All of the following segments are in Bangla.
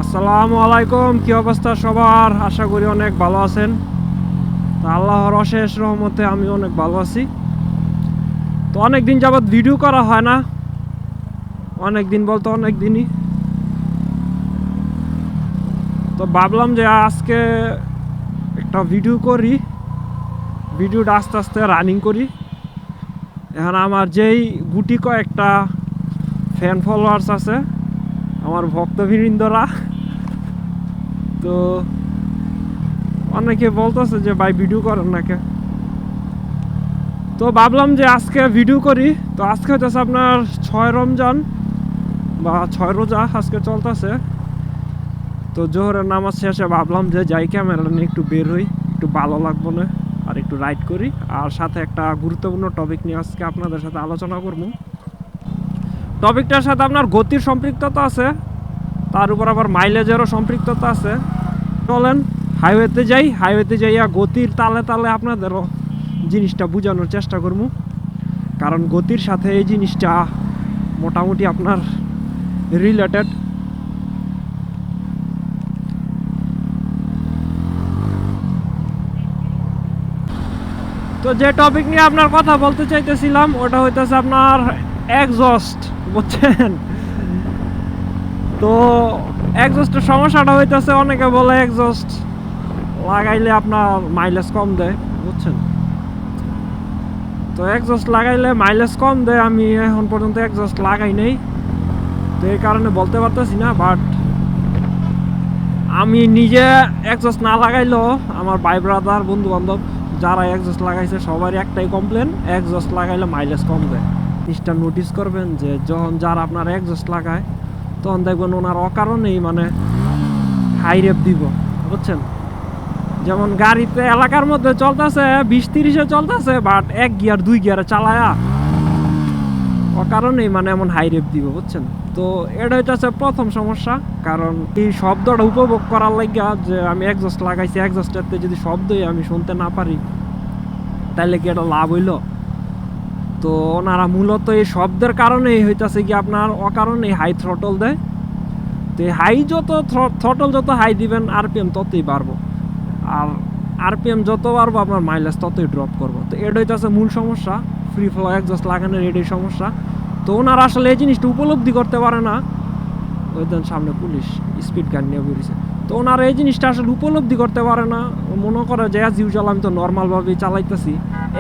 আসসালামু আলাইকুম। কি অবস্থা সবার? আশা করি অনেক ভালো আছেন। তো আল্লাহর অশেষ রহমতে আমি অনেক ভালো আছি। তো অনেক দিন যাবৎ ভিডিও করা হয় না, অনেক দিন বলতে অনেক দিনই। তো ভাবলাম যে আজকে একটা ভিডিও করি, ভিডিওটা আস্তে আস্তে রানিং করি। এখন আমার যেই গুটি কয়েকটা ফ্যান ফলোয়ার্স আছে, আমার ভক্তবৃন্দরা, তো অনেকে বলতেছে যে ভাই ভিডিও করেন নাকি। তো ভাবলাম যে আজকে ভিডিও করি। তো আজকে হচ্ছে আপনার 6 রমজান বা 6 রোজা আজকে চলতেছে। তো জোহরের নামাজ শেষে ভাবলাম যে যাই ক্যামেরা নিয়ে একটু বের হই, একটু ভালো লাগবো না, আর একটু রাইড করি। আর সাথে একটা গুরুত্বপূর্ণ টপিক নিয়ে আজকে আপনাদের সাথে আলোচনা করবো। টপিকটার সাথে আপনার গতির সম্পৃক্ততা আছে, তার উপর আবার মাইলেজেরও সম্পৃক্ততা আছে। চলেন হাইওয়েতে যাই, হাইওয়েতে যাইয়া গতির তালে তালে আপনাদেরও জিনিসটা বোঝানোর চেষ্টা করবো। কারণ গতির সাথে এই জিনিসটা মোটামুটি আপনার রিলেটেড। তো যে টপিক নিয়ে আপনার কথা বলতে চাইতেছিলাম ওটা হইতেছে আপনার এক্সস্ট, বুঝছেন? তো এক্সস্টের সমস্যাটা হইতেছে, অনেকে বলে এক্সস্ট লাগাইলে আপনার মাইলেজ কম দেয়, বুঝছেন? তো এক্সস্ট লাগাইলে মাইলেজ কম দেয়, আমি এখন পর্যন্ত এক্সস্ট লাগাই নেই, তো এই কারণে বলতে পারতেছি না। বাট আমি নিজে এক্সস্ট না লাগাইলেও আমার ভাই ব্রাদার বন্ধু বান্ধব যারা এক্সস্ট লাগাইছে সবারই একটাই কমপ্লেন, এক্সস্ট লাগাইলে মাইলেজ কম দেয়। জিনিসটা নোটিস করবেন যে যখন যারা আপনার এক্সস্ট লাগায় তখন দেখবেন ওনার অকারণেই মানে হাই রেপ দিব, বুঝছেন? যেমন গাড়িতে এলাকার মধ্যে চলতেছে 20-30-এ চলতেছে, বাট 1 গিয়ার 2 গিয়ারে চালায়া অকারণেই মানে এমন হাই রেপ দিব, বুঝছেন? তো এটা হচ্ছে প্রথম সমস্যা। কারণ এই শব্দটা উপভোগ করার লাগিয়া যে আমি এক্সস্ট লাগাইছি, এক্সস্টেরতে যদি শব্দই আমি শুনতে না পারি তাহলে কি এটা লাভ হইল? তো ওনারা মূলত এই শব্দের কারণেই হইতাছে কি আপনার অকারণেই হাই থ্রটল দেয়। তো এই হাই যত থ্রটল যত হাই দিবেন আরপিএম ততই বাড়বো, আর আরপিএম যত বাড়বো আপনার মাইলেজ ততই ড্রপ করবো। তো এটা হইতাছে মূল সমস্যা, ফ্রি ফ্লো এক্সস্ট লাগানোর এটাই সমস্যা। তো ওনারা আসলে এই জিনিসটা উপলব্ধি করতে পারে না। ওই দেন সামনে পুলিশ স্পিড গান নিয়ে বেরিয়েছে। তো ওনারা এই জিনিসটা আসলে উপলব্ধি করতে পারে না, মনে করে যে অ্যাজ ইউজুয়াল আমি তো নর্মালভাবেই চালাইতেছি,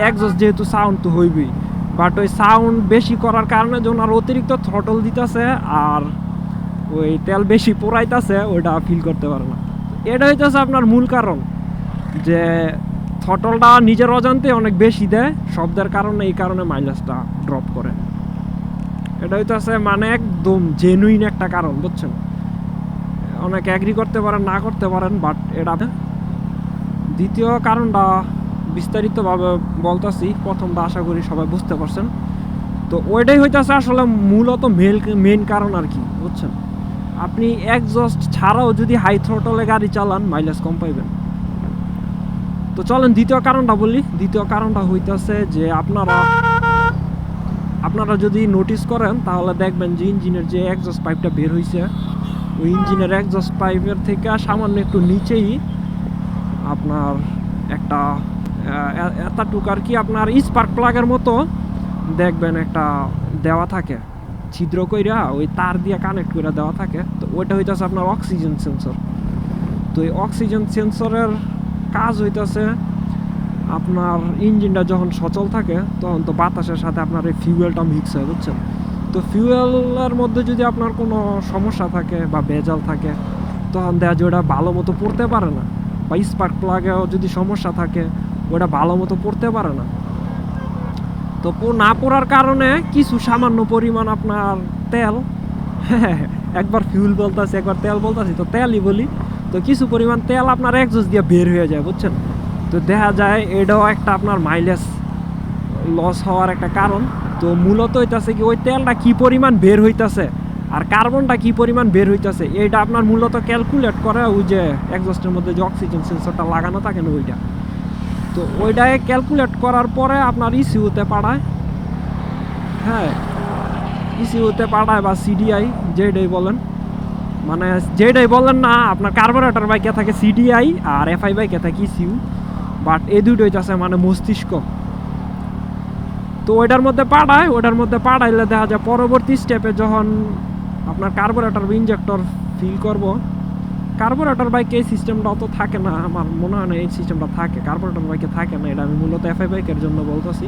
এক্সস্ট যেহেতু সাউন্ড তো হইবেই। বাট ওই সাউন্ড বেশি করার কারণে যে ওনার অতিরিক্ত থ্রটল দিতেছে আর ওই তেল বেশি পোড়াইতেছে, ওইটা ফিল করতে পারে না। এটা হইতেছে আপনার মূল কারণ, যে থ্রটলটা নিজের অজান্তে অনেক বেশি দেয় শব্দের কারণে, এই কারণে মাইলেজটা ড্রপ করে। এটা হইতেছে মানে একদম জেনুইন একটা কারণ, বুঝছেন? অনেকে অ্যাগ্রি করতে পারেন, না করতে পারেন, বাট এটা। দ্বিতীয় কারণটা বিস্তারিতভাবে বলতেছি, প্রথমটা আশা করি সবাই বুঝতে পারছেন। তো ওইটাই হইতেছে আসলে মূলত মেন কারণ আর কি, বুঝছেন? আপনি এক্সস্ট ছাড়াও যদি হাই থ্রটলে গাড়ি চালান মাইলেজ কম পাইবেন। তো চলেন দ্বিতীয় কারণটা বলি। দ্বিতীয় কারণটা হইতেছে যে আপনারা যদি নোটিস করেন তাহলে দেখবেন যে ইঞ্জিনের যে এক্সস্ট পাইপটা বের হয়েছে, ওই ইঞ্জিনের এক্সস্ট পাইপের থেকে সামান্য একটু নিচেই আপনার একটা এতটুক আর কি আপনার স্পার্ক প্লাগের মতো দেখবেন একটা দেওয়া থাকে, ছিদ্র কইরা ওই তার দিয়ে কানেক্ট করে দেওয়া থাকে। তো ওইটা হইতেছে আপনার অক্সিজেন সেন্সর। তো এই অক্সিজেন সেন্সরের কাজ হইতেছে আপনার ইঞ্জিনটা যখন সচল থাকে তখন তো বাতাসের সাথে আপনার এই ফিউয়েলটা মিক্স হয়, বুঝছেন? তো ফিউয়েলের মধ্যে যদি আপনার কোনো সমস্যা থাকে বা ভেজাল থাকে তখন দেখা যায় ওটা ভালো মতো পড়তে পারে না, বা স্পার্ক প্লাগেও যদি সমস্যা থাকে ওটা ভালো মতো পড়তে পারে না। তো না পড়ার কারণে কিছু সামান্য পরিমাণ আপনার তেল, একবার ফিউল বলতেছি একবার তেল বলতেছি, তো তেলই বলি, তো কিছু পরিমাণ তেল আপনার এক্সস্ট দিয়ে বের হয়ে যায়, বুঝছেন? তো দেখা যায় এটাও একটা আপনার মাইলেজ লস হওয়ার একটা কারণ। তো মূলত হইতাছে কি ওই তেলটা কি পরিমাণ বের হইতাছে আর কার্বনটা কি পরিমাণ বের হইতাছে এইটা আপনার মূলত ক্যালকুলেট করে ওই যে এক্সস্টের মধ্যে যে অক্সিজেন সেন্সরটা লাগানো থাকে না ওইটা। তো ওইটাকে ক্যালকুলেট করার পরে আপনার ইসিউতে পাঠায়, হ্যাঁ ইসিউতে পাঠায় বা সিডিআই যেটাই বলেন, মানে যেটাই বলেন না, আপনার কার্বোরেটর বাইকে থাকে সিডিআই আর এফআই বাইকে থাকে ইসিউ, বাট এই দুটোই আছে মানে মস্তিষ্ক। তো ওইটার মধ্যে পাঠাইলে দেখা যায় পরবর্তী স্টেপে যখন আপনার কার্বোরেটর ইঞ্জেক্টর ফিল করব, কার্বোরেটর বাইকে এই সিস্টেমটা অত থাকে না, আমার মনে হয় না এই সিস্টেমটা থাকে, কার্বোরেটর বাইকে থাকে না, এটা আমি মূলত এফআই বাইকের জন্য বলতেছি।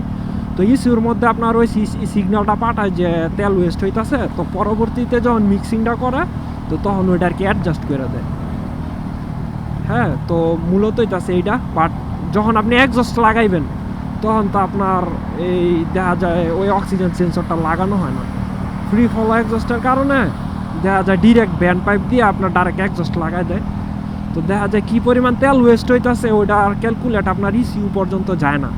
তো ইসিউর মধ্যে আপনার ওই সিগন্যালটা পাঠায় যে তেল ওয়েস্ট হইতেছে, তো পরবর্তীতে যখন মিক্সিংটা করে তো তখন ওইটা আর কি অ্যাডজাস্ট করে দেয়। হ্যাঁ, তো মূলত আছে এইটা। বাট যখন আপনি এক্সস্ট লাগাইবেন তখন তো আপনার এই দেখা যায় ওই অক্সিজেন সেন্সরটা লাগানো হয় না, ফ্রি ফলো এক্সস্টের কারণে দেখা যায় ডিরেক্ট ব্যান্ড পাইপ দিয়ে আপনার ডাইরেক্ট এক্সস্ট লাগাই দেয়। তো দেখা যায় কী পরিমাণ তেল ওয়েস্ট হইতেছে ওইটা আর ক্যালকুলেট আপনার ইসিউ পর্যন্ত যায় না।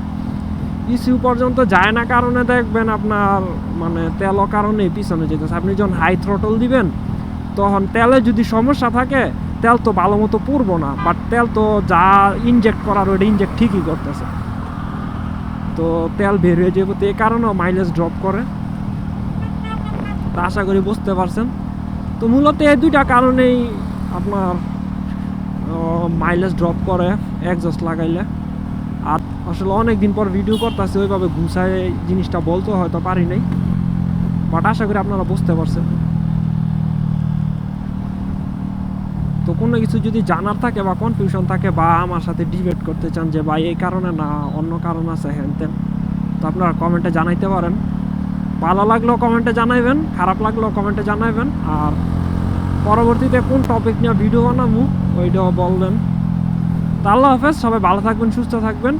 ইসিউ পর্যন্ত যায় না কারণে দেখবেন আপনার মানে তেলও কারণে পিছনে যেতেছে। আপনি যখন হাই থ্রটল দিবেন তখন তেলে যদি সমস্যা থাকে তেল তো ভালো মতো পড়বো না, বাট তেল তো যা ইনজেক্ট করার ওইটা ইনজেক্ট ঠিকই করতেছে, তো তেল বের হয়ে যাবে, তো এই কারণেও মাইলেজ ড্রপ করে। তা আশা করি বুঝতে পারছেন। তো মূলত এই দুইটা কারণেই আপনার মাইলেজ ড্রপ করে এক্সস্ট লাগাইলে। আর আসলে অনেক দিন পর ভিডিও করতেছি, ওইভাবে গুছায় জিনিসটা বলতে হয়তো পারি নাই, বাট আশা করি আপনারা বুঝতে পারছেন। তো কোনো কিছু যদি জানার থাকে বা কনফিউশন থাকে বা আমার সাথে ডিবেট করতে চান যে ভাই এই কারণে না অন্য কারণ আছে হ্যান তেন, তো আপনারা কমেন্টে জানাইতে পারেন। ভালো লাগলেও কমেন্টে জানাইবেন, খারাপ লাগলেও কমেন্টে জানাইবেন। আর পরবর্তীতে কোন টপিক নিয়ে ভিডিও বানাবো ওইটাও বলবেন। তা আল্লাহ হাফেজ, সবাই ভালো থাকবেন, সুস্থ থাকবেন।